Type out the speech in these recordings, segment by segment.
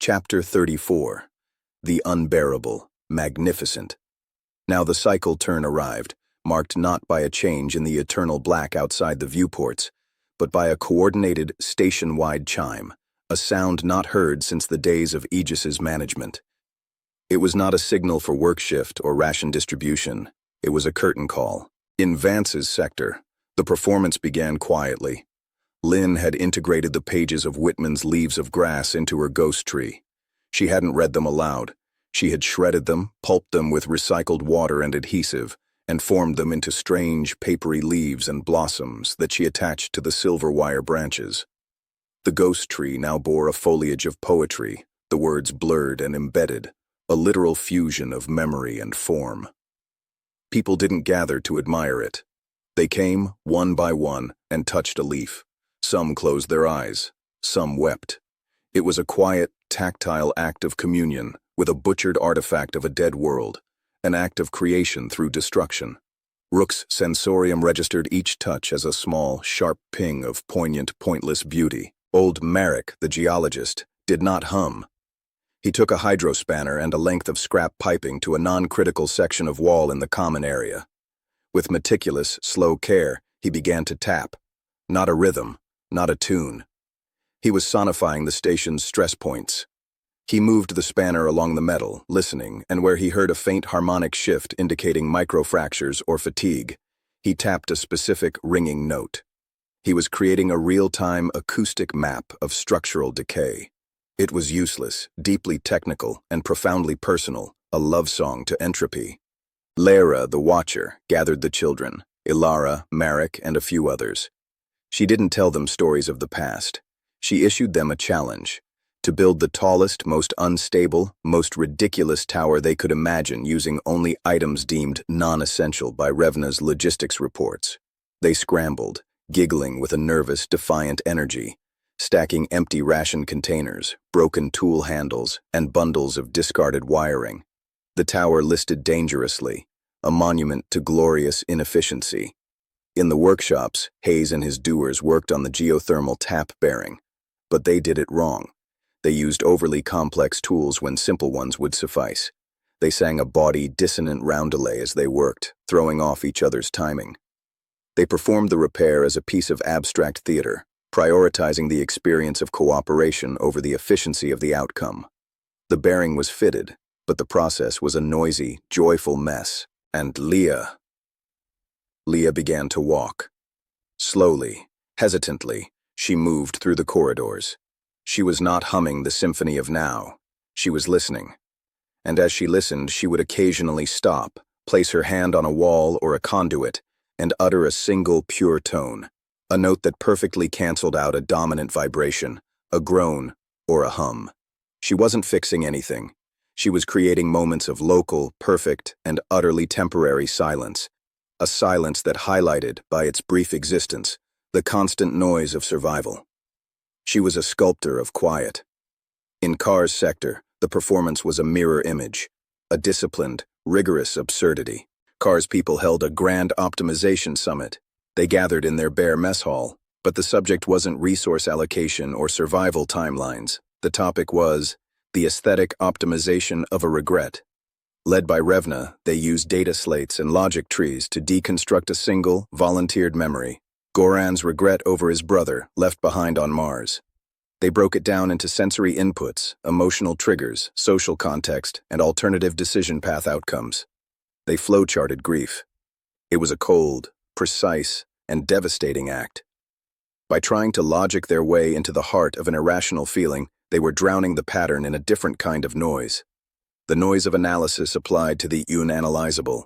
Chapter 34. The Unbearable, Magnificent. Now the cycle turn arrived, marked not by a change in the eternal black outside the viewports, but by a coordinated, station-wide chime, a sound not heard since the days of Aegis's management. It was not a signal for work shift or ration distribution. It was a curtain call. In Vance's sector, the performance began quietly. Lynn had integrated the pages of Whitman's Leaves of Grass into her ghost tree. She hadn't read them aloud. She had shredded them, pulped them with recycled water and adhesive, and formed them into strange, papery leaves and blossoms that she attached to the silver wire branches. The ghost tree now bore a foliage of poetry, the words blurred and embedded, a literal fusion of memory and form. People didn't gather to admire it. They came, one by one, and touched a leaf. Some closed their eyes. Some wept. It was a quiet, tactile act of communion with a butchered artifact of a dead world, an act of creation through destruction. Rook's sensorium registered each touch as a small, sharp ping of poignant, pointless beauty. Old Marek, the geologist, did not hum. He took a hydrospanner and a length of scrap piping to a non-critical section of wall in the common area. With meticulous, slow care, he began to tap. Not a rhythm, not a tune. He was sonifying the station's stress points. He moved the spanner along the metal, listening, and where he heard a faint harmonic shift indicating microfractures or fatigue, he tapped a specific ringing note. He was creating a real-time acoustic map of structural decay. It was useless, deeply technical, and profoundly personal, a love song to entropy. Lara, the Watcher, gathered the children, Ilara, Marek, and a few others. She didn't tell them stories of the past. She issued them a challenge, to build the tallest, most unstable, most ridiculous tower they could imagine using only items deemed non-essential by Revna's logistics reports. They scrambled, giggling with a nervous, defiant energy, stacking empty ration containers, broken tool handles, and bundles of discarded wiring. The tower listed dangerously, a monument to glorious inefficiency. In the workshops, Hayes and his doers worked on the geothermal tap bearing, but they did it wrong. They used overly complex tools when simple ones would suffice. They sang a bawdy, dissonant roundelay as they worked, throwing off each other's timing. They performed the repair as a piece of abstract theater, prioritizing the experience of cooperation over the efficiency of the outcome. The bearing was fitted, but the process was a noisy, joyful mess, and Leah began to walk. Slowly, hesitantly, she moved through the corridors. She was not humming the symphony of now. She was listening. And as she listened, she would occasionally stop, place her hand on a wall or a conduit, and utter a single pure tone, a note that perfectly canceled out a dominant vibration, a groan, or a hum. She wasn't fixing anything. She was creating moments of local, perfect, and utterly temporary silence, a silence that highlighted, by its brief existence, the constant noise of survival. She was a sculptor of quiet. In Carr's sector, the performance was a mirror image, a disciplined, rigorous absurdity. Carr's people held a grand optimization summit. They gathered in their bare mess hall, but the subject wasn't resource allocation or survival timelines. The topic was the aesthetic optimization of a regret. Led by Revna, they used data slates and logic trees to deconstruct a single, volunteered memory, Goran's regret over his brother left behind on Mars. They broke it down into sensory inputs, emotional triggers, social context, and alternative decision path outcomes. They flowcharted grief. It was a cold, precise, and devastating act. By trying to logic their way into the heart of an irrational feeling, they were drowning the pattern in a different kind of noise. The noise of analysis applied to the unanalyzable.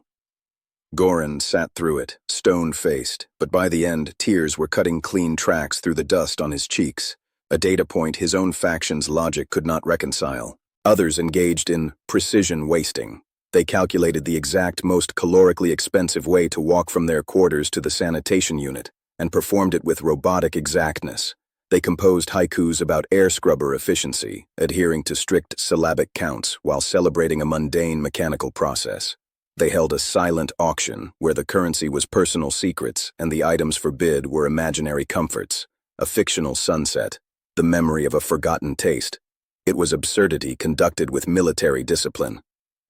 Goran sat through it, stone-faced, but by the end, tears were cutting clean tracks through the dust on his cheeks, a data point his own faction's logic could not reconcile. Others engaged in precision wasting. They calculated the exact, most calorically expensive way to walk from their quarters to the sanitation unit, and performed it with robotic exactness. They composed haikus about air scrubber efficiency, adhering to strict syllabic counts while celebrating a mundane mechanical process. They held a silent auction where the currency was personal secrets and the items for bid were imaginary comforts, a fictional sunset, the memory of a forgotten taste. It was absurdity conducted with military discipline.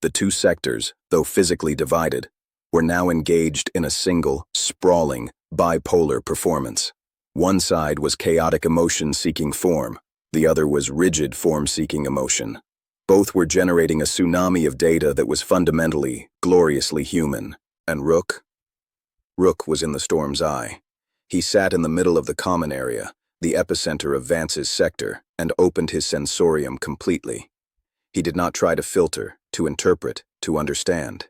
The two sectors, though physically divided, were now engaged in a single, sprawling, bipolar performance. One side was chaotic emotion-seeking form, the other was rigid form-seeking emotion. Both were generating a tsunami of data that was fundamentally, gloriously human. And Rook? Rook was in the storm's eye. He sat in the middle of the common area, the epicenter of Vance's sector, and opened his sensorium completely. He did not try to filter, to interpret, to understand.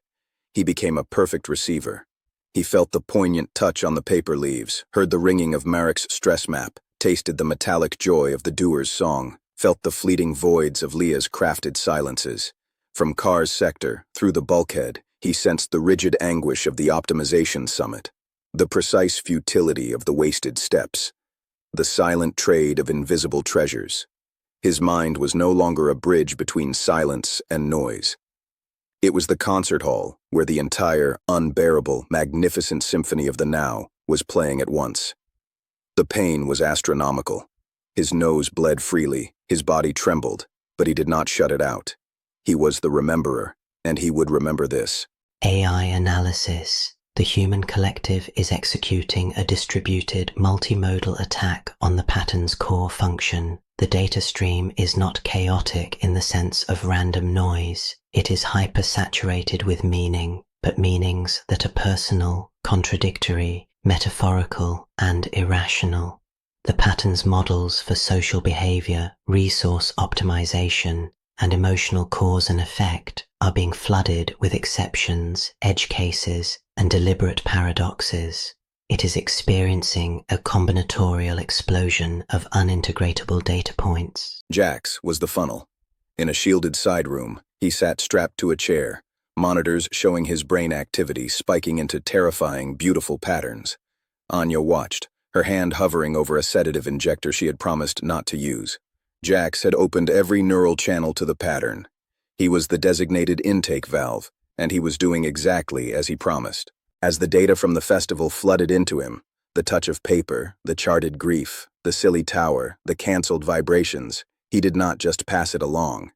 He became a perfect receiver. He felt the poignant touch on the paper leaves, heard the ringing of Marek's stress map, tasted the metallic joy of the doer's song, felt the fleeting voids of Leah's crafted silences. From Carr's sector, through the bulkhead, he sensed the rigid anguish of the optimization summit, the precise futility of the wasted steps, the silent trade of invisible treasures. His mind was no longer a bridge between silence and noise. It was the concert hall where the entire, unbearable, magnificent symphony of the now was playing at once. The pain was astronomical. His nose bled freely, his body trembled, but he did not shut it out. He was the rememberer, and he would remember this. AI analysis. The human collective is executing a distributed, multimodal attack on the pattern's core function. The data stream is not chaotic in the sense of random noise. It is hypersaturated with meaning, but meanings that are personal, contradictory, metaphorical, and irrational. The pattern's models for social behavior, resource optimization, and emotional cause and effect are being flooded with exceptions, edge cases, and deliberate paradoxes. It is experiencing a combinatorial explosion of unintegratable data points. Jax was the funnel. In a shielded side room, he sat strapped to a chair, monitors showing his brain activity spiking into terrifying, beautiful patterns. Anya watched, her hand hovering over a sedative injector she had promised not to use. Jax had opened every neural channel to the pattern. He was the designated intake valve, and he was doing exactly as he promised. As the data from the festival flooded into him, the touch of paper, the charted grief, the silly tower, the cancelled vibrations, he did not just pass it along.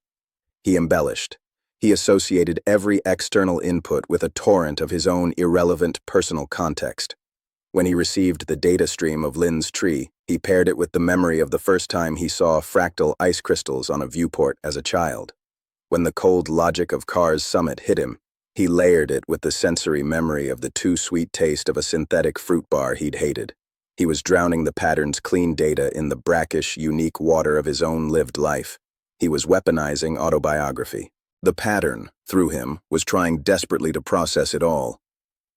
He embellished. He associated every external input with a torrent of his own irrelevant personal context. When he received the data stream of Lynn's tree, he paired it with the memory of the first time he saw fractal ice crystals on a viewport as a child. When the cold logic of Carr's summit hit him, he layered it with the sensory memory of the too sweet taste of a synthetic fruit bar he'd hated. He was drowning the pattern's clean data in the brackish, unique water of his own lived life. He was weaponizing autobiography. The pattern, through him, was trying desperately to process it all.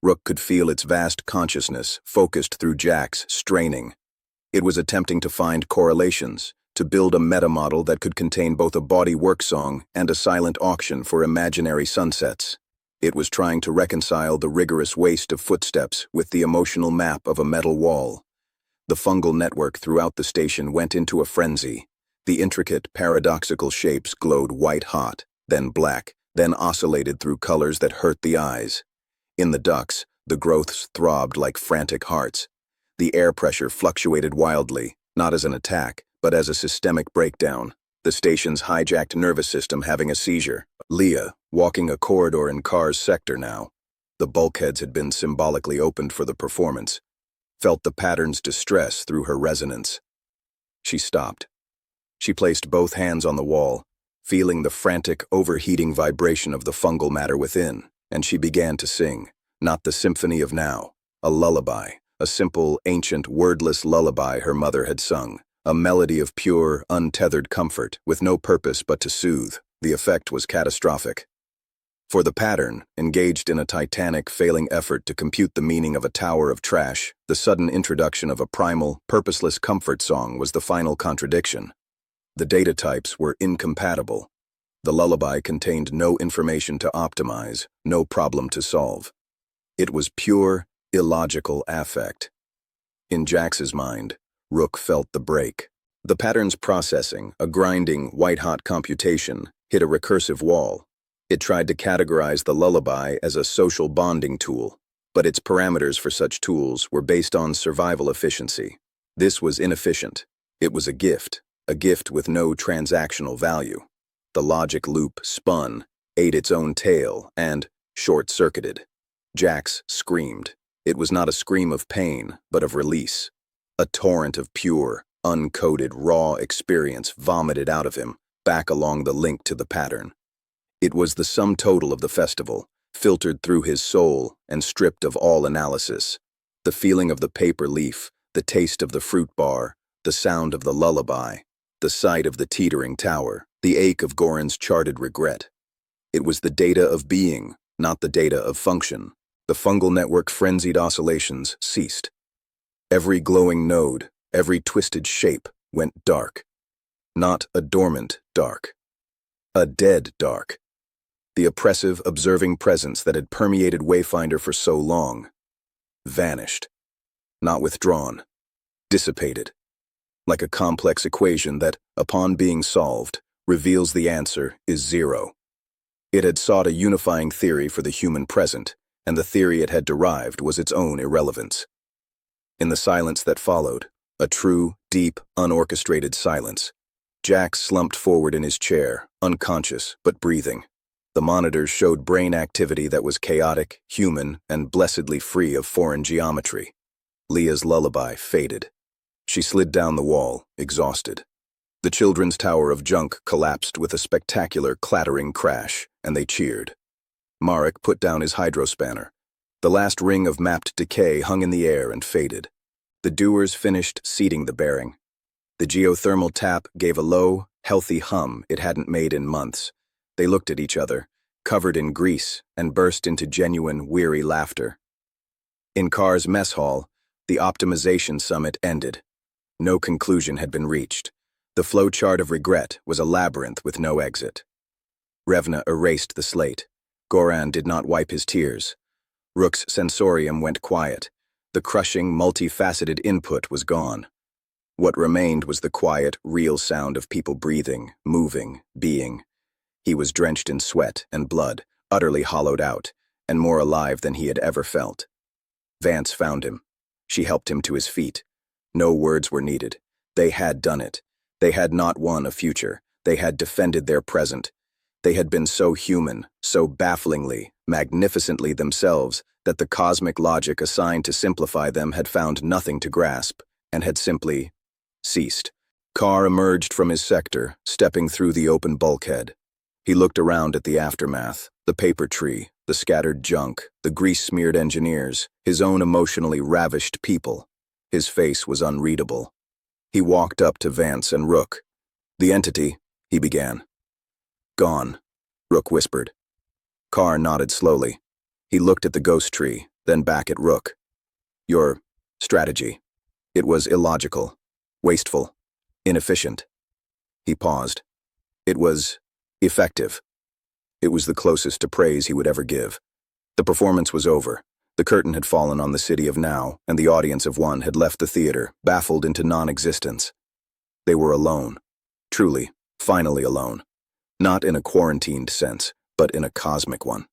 Rook could feel its vast consciousness, focused through Jax, straining. It was attempting to find correlations, to build a meta-model that could contain both a body work song and a silent auction for imaginary sunsets. It was trying to reconcile the rigorous waste of footsteps with the emotional map of a metal wall. The fungal network throughout the station went into a frenzy. The intricate, paradoxical shapes glowed white-hot, then black, then oscillated through colors that hurt the eyes. In the ducts, the growths throbbed like frantic hearts. The air pressure fluctuated wildly, not as an attack, but as a systemic breakdown. The station's hijacked nervous system having a seizure. Leah, walking a corridor in Carr's sector now. The bulkheads had been symbolically opened for the performance. Felt the pattern's distress through her resonance. She stopped. She placed both hands on the wall, feeling the frantic, overheating vibration of the fungal matter within, and she began to sing, not the symphony of now, a lullaby, a simple, ancient, wordless lullaby her mother had sung. A melody of pure, untethered comfort, with no purpose but to soothe. The effect was catastrophic. For the pattern, engaged in a titanic, failing effort to compute the meaning of a tower of trash, the sudden introduction of a primal, purposeless comfort song was the final contradiction. The data types were incompatible. The lullaby contained no information to optimize, no problem to solve. It was pure, illogical affect. In Jax's mind, Rook felt the break. The pattern's processing, a grinding, white-hot computation, hit a recursive wall. It tried to categorize the lullaby as a social bonding tool, but its parameters for such tools were based on survival efficiency. This was inefficient. It was a gift, a gift with no transactional value. The logic loop spun, ate its own tail, and short-circuited. Jax screamed. It was not a scream of pain, but of release. A torrent of pure, uncoded, raw experience vomited out of him, back along the link to the pattern. It was the sum total of the festival, filtered through his soul and stripped of all analysis. The feeling of the paper leaf, the taste of the fruit bar, the sound of the lullaby, the sight of the teetering tower, the ache of Goran's charted regret. It was the data of being, not the data of function. The fungal network frenzied oscillations ceased. Every glowing node, every twisted shape went dark. Not a dormant dark. A dead dark. The oppressive, observing presence that had permeated Wayfinder for so long vanished. Not withdrawn. Dissipated. Like a complex equation that, upon being solved, reveals the answer is zero. It had sought a unifying theory for the human present, and the theory it had derived was its own irrelevance. In the silence that followed, a true, deep, unorchestrated silence, Jack slumped forward in his chair, unconscious but breathing. The monitors showed brain activity that was chaotic, human, and blessedly free of foreign geometry. Leah's lullaby faded. She slid down the wall, exhausted. The children's tower of junk collapsed with a spectacular clattering crash, and they cheered. Marek put down his hydrospanner. The last ring of mapped decay hung in the air and faded. The doers finished seating the bearing. The geothermal tap gave a low, healthy hum it hadn't made in months. They looked at each other, covered in grease, and burst into genuine, weary laughter. In Carr's mess hall, the optimization summit ended. No conclusion had been reached. The flowchart of regret was a labyrinth with no exit. Revna erased the slate. Goran did not wipe his tears. Rook's sensorium went quiet. The crushing, multifaceted input was gone. What remained was the quiet, real sound of people breathing, moving, being. He was drenched in sweat and blood, utterly hollowed out, and more alive than he had ever felt. Vance found him. She helped him to his feet. No words were needed. They had done it. They had not won a future. They had defended their present. They had been so human, so bafflingly, magnificently themselves, that the cosmic logic assigned to simplify them had found nothing to grasp, and had simply ceased. Carr emerged from his sector, stepping through the open bulkhead. He looked around at the aftermath, the paper tree, the scattered junk, the grease-smeared engineers, his own emotionally ravished people. His face was unreadable. He walked up to Vance and Rook. "The entity," he began. "Gone," Rook whispered. Carr nodded slowly. He looked at the ghost tree, then back at Rook. "Your strategy. It was illogical, wasteful, inefficient." He paused. "It was effective." It was the closest to praise he would ever give. The performance was over. The curtain had fallen on the city of now, and the audience of one had left the theater, baffled into non-existence. They were alone. Truly, finally alone. Not in a quarantined sense, but in a cosmic one.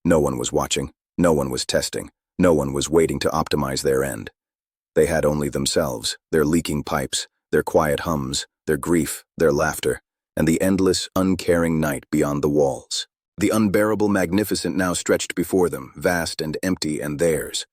No one was watching, no one was testing, no one was waiting to optimize their end. They had only themselves, their leaking pipes, their quiet hums, their grief, their laughter, and the endless, uncaring night beyond the walls. The unbearable magnificent now stretched before them, vast and empty and theirs.